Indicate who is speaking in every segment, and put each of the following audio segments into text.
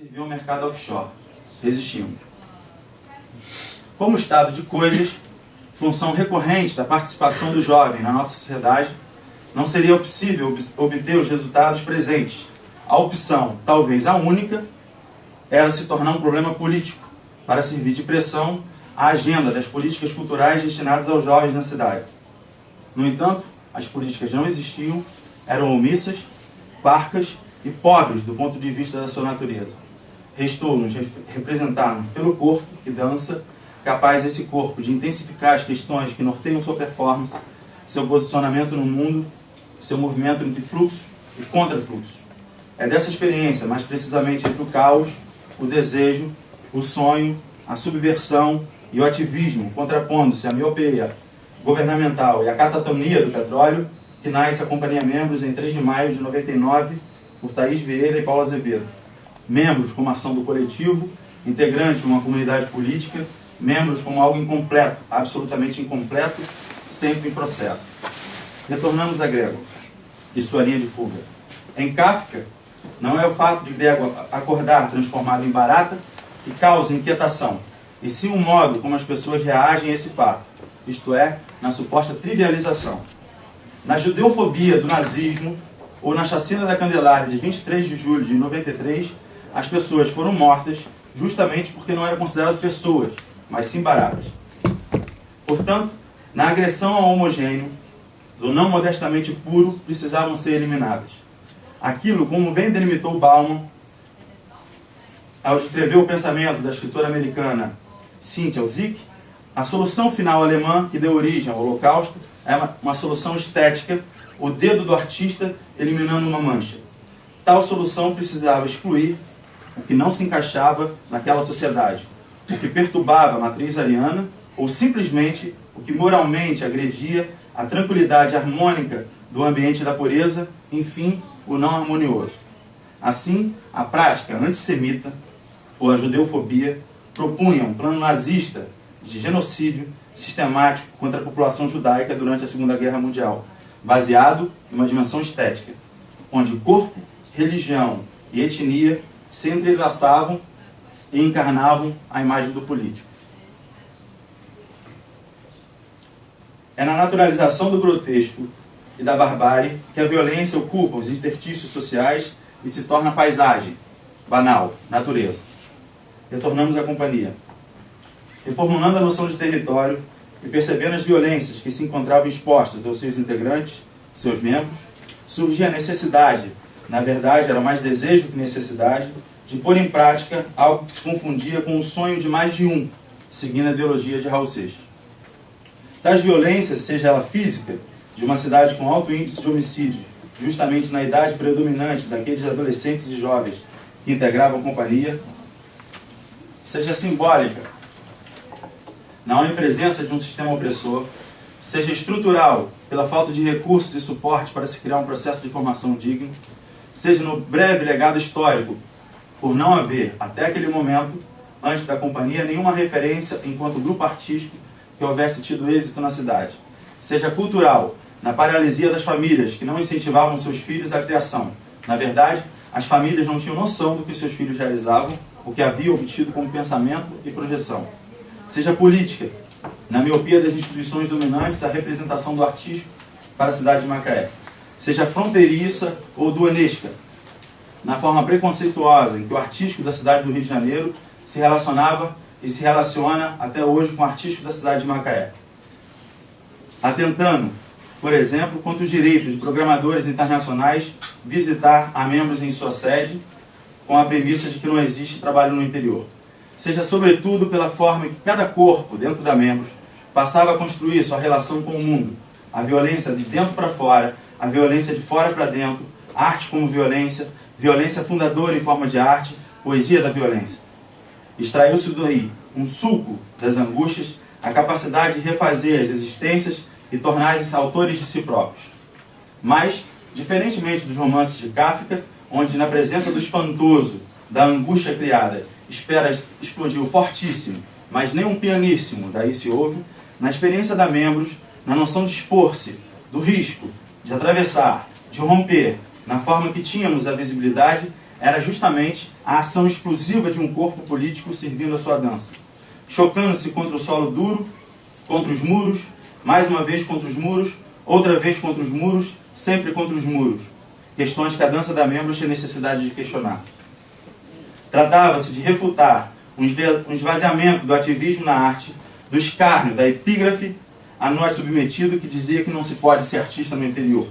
Speaker 1: serviu ao mercado offshore. Resistimos. Como estado de coisas, função recorrente da participação do jovem na nossa sociedade, não seria possível obter os resultados presentes. A opção, talvez a única, era se tornar um problema político, para servir de pressão à agenda das políticas culturais destinadas aos jovens na cidade. No entanto, as políticas não existiam, eram omissas, parcas e pobres do ponto de vista da sua natureza. Restou-nos representar-nos pelo corpo que dança, capaz esse corpo de intensificar as questões que norteiam sua performance, seu posicionamento no mundo, seu movimento entre fluxo e contrafluxo. É dessa experiência, mais precisamente entre o caos, o desejo, o sonho, a subversão e o ativismo, contrapondo-se à miopia governamental e à catatonia do petróleo, que nasce a Companhia Membros em 3 de maio de 99, por Thaís Vieira e Paulo Azevedo. Membros como ação do coletivo, integrantes de uma comunidade política, membros como algo incompleto, absolutamente incompleto, sempre em processo. Retornamos a Grego e sua linha de fuga. Em Kafka, não é o fato de Grego acordar transformado em barata que causa inquietação, e sim o modo como as pessoas reagem a esse fato, isto é, na suposta trivialização. Na judeofobia do nazismo, ou na chacina da Candelária de 23 de julho de 93, as pessoas foram mortas justamente porque não eram consideradas pessoas, mas sim baratas. Portanto, na agressão ao homogêneo, do não modestamente puro, precisavam ser eliminadas. Aquilo, como bem delimitou Bauman, ao descrever o pensamento da escritora americana Cynthia Ozick, a solução final alemã que deu origem ao Holocausto é uma solução estética, o dedo do artista eliminando uma mancha. Tal solução precisava excluir o que não se encaixava naquela sociedade, o que perturbava a matriz ariana, ou simplesmente o que moralmente agredia a tranquilidade harmônica do ambiente da pureza, enfim, o não harmonioso. Assim, a prática antissemita, ou a judeofobia, propunha um plano nazista de genocídio sistemático contra a população judaica durante a Segunda Guerra Mundial, baseado em uma dimensão estética, onde corpo, religião e etnia se entrelaçavam e encarnavam a imagem do político. É na naturalização do grotesco e da barbárie que a violência ocupa os interstícios sociais e se torna paisagem, banal, natureza. Retornamos à companhia. Reformulando a noção de território e percebendo as violências que se encontravam expostas aos seus integrantes, seus membros, surgia a necessidade, na verdade era mais desejo que necessidade, de pôr em prática algo que se confundia com o sonho de mais de um, seguindo a ideologia de Raul Seixas. Tais violências, seja ela física, de uma cidade com alto índice de homicídio, justamente na idade predominante daqueles adolescentes e jovens que integravam a companhia, seja simbólica, na onipresença de um sistema opressor, seja estrutural, pela falta de recursos e suporte para se criar um processo de formação digno, seja no breve legado histórico, por não haver, até aquele momento, antes da companhia, nenhuma referência enquanto grupo artístico que houvesse tido êxito na cidade. Seja cultural, na paralisia das famílias que não incentivavam seus filhos à criação. Na verdade, as famílias não tinham noção do que seus filhos realizavam, o que haviam obtido como pensamento e projeção. Seja política, na miopia das instituições dominantes, a representação do artístico para a cidade de Macaé. Seja fronteiriça ou duanesca, na forma preconceituosa em que o artístico da cidade do Rio de Janeiro se relacionava e se relaciona até hoje com o artístico da cidade de Macaé. Atentando, por exemplo, contra os direitos de programadores internacionais visitar a membros em sua sede, com a premissa de que não existe trabalho no interior. Seja, sobretudo, pela forma que cada corpo, dentro da membros, passava a construir sua relação com o mundo. A violência de dentro para fora, a violência de fora para dentro, arte como violência, violência fundadora em forma de arte, poesia da violência. Extraiu-se daí um suco das angústias, a capacidade de refazer as existências e tornarem-se autores de si próprios. Mas, diferentemente dos romances de Kafka, onde na presença do espantoso, da angústia criada, espera explodir o fortíssimo, mas nem um pianíssimo, daí se ouve, na experiência da membros, na noção de expor-se, do risco, de atravessar, de romper, na forma que tínhamos a visibilidade, era justamente a ação explosiva de um corpo político servindo a sua dança, chocando-se contra o solo duro, contra os muros, mais uma vez contra os muros, outra vez contra os muros, sempre contra os muros. Questões que a dança da Membros tinha necessidade de questionar. Tratava-se de refutar um esvaziamento do ativismo na arte, do escárnio, da epígrafe a nós submetido que dizia que não se pode ser artista no interior.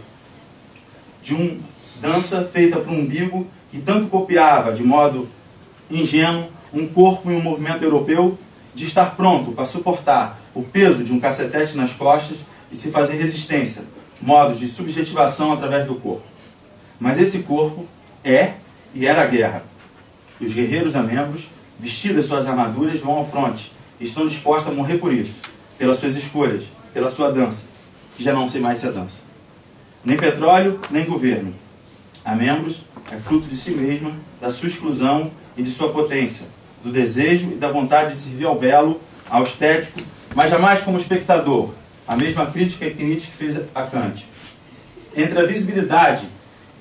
Speaker 1: De uma dança feita para um umbigo que tanto copiava, de modo ingênuo, um corpo e um movimento europeu, de estar pronto para suportar o peso de um cacetete nas costas e se fazer resistência, modos de subjetivação através do corpo. Mas esse corpo é e era a guerra. E os guerreiros da Membros, vestidas suas armaduras, vão ao fronte e estão dispostos a morrer por isso, pelas suas escolhas, pela sua dança, que já não sei mais se é dança. Nem petróleo, nem governo. A Membros é fruto de si mesma, da sua exclusão e de sua potência, do desejo e da vontade de servir ao belo, ao estético, mas jamais como espectador, a mesma crítica que Nietzsche fez a Kant. Entre a visibilidade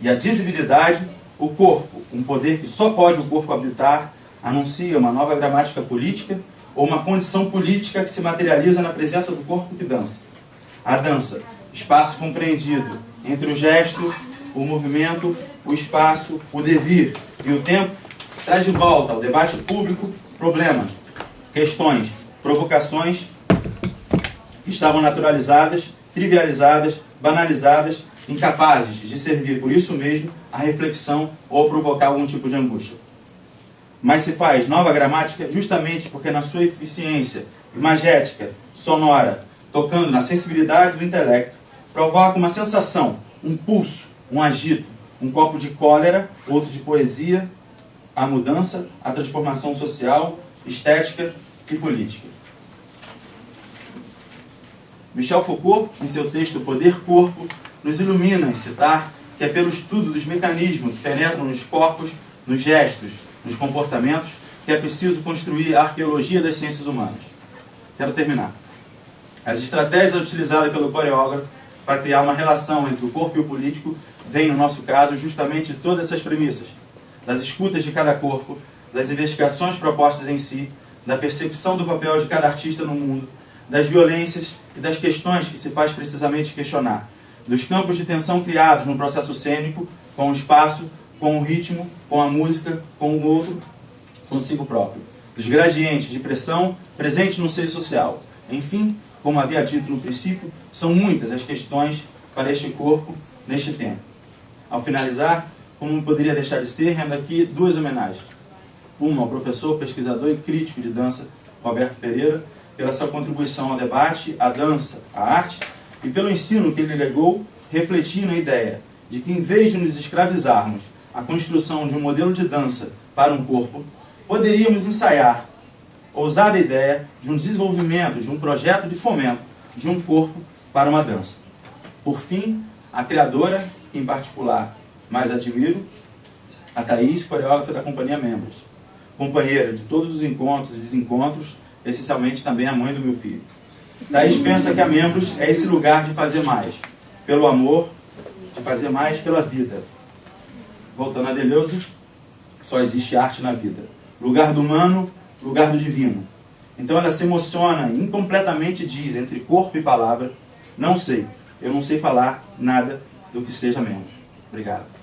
Speaker 1: e a disibilidade, o corpo, um poder que só pode o corpo habitar, anuncia uma nova gramática política ou uma condição política que se materializa na presença do corpo que dança. A dança, espaço compreendido entre o gesto, o movimento, o espaço, o devir e o tempo, traz de volta ao debate público problemas, questões, provocações que estavam naturalizadas, trivializadas, banalizadas, incapazes de servir por isso mesmo a reflexão ou provocar algum tipo de angústia. Mas se faz nova gramática justamente porque na sua eficiência imagética, sonora, tocando na sensibilidade do intelecto, provoca uma sensação, um pulso, um agito, um copo de cólera, outro de poesia, a mudança, a transformação social, estética e política. Michel Foucault, em seu texto Poder-Corpo, nos ilumina em citar que é pelo estudo dos mecanismos que penetram nos corpos, nos gestos, nos comportamentos, que é preciso construir a arqueologia das ciências humanas. Quero terminar. As estratégias utilizadas pelo coreógrafo para criar uma relação entre o corpo e o político vêm, no nosso caso, justamente de todas essas premissas, das escutas de cada corpo, das investigações propostas em si, da percepção do papel de cada artista no mundo, das violências e das questões que se faz precisamente questionar, dos campos de tensão criados no processo cênico, com o espaço, com o ritmo, com a música, com o outro, consigo próprio, dos gradientes de pressão presentes no seio social. Enfim, como havia dito no princípio, são muitas as questões para este corpo neste tempo. Ao finalizar, como não poderia deixar de ser, rendo aqui duas homenagens. Uma ao professor, pesquisador e crítico de dança, Roberto Pereira, pela sua contribuição ao debate, à dança, à arte, e pelo ensino que ele legou, refletindo a ideia de que, em vez de nos escravizarmos a construção de um modelo de dança para um corpo, poderíamos ensaiar ousada ideia de um desenvolvimento, de um projeto de fomento de um corpo para uma dança. Por fim, a criadora, que em particular mais admiro, a Thaís, coreógrafa da Companhia Membros, companheira de todos os encontros e desencontros, essencialmente também a mãe do meu filho. Thaís pensa que a Membros é esse lugar de fazer mais, pelo amor, de fazer mais pela vida. Voltando a Deleuze, só existe arte na vida. Lugar do humano, lugar do divino. Então ela se emociona e incompletamente diz, entre corpo e palavra, não sei, eu não sei falar nada do que seja Membros. Obrigado.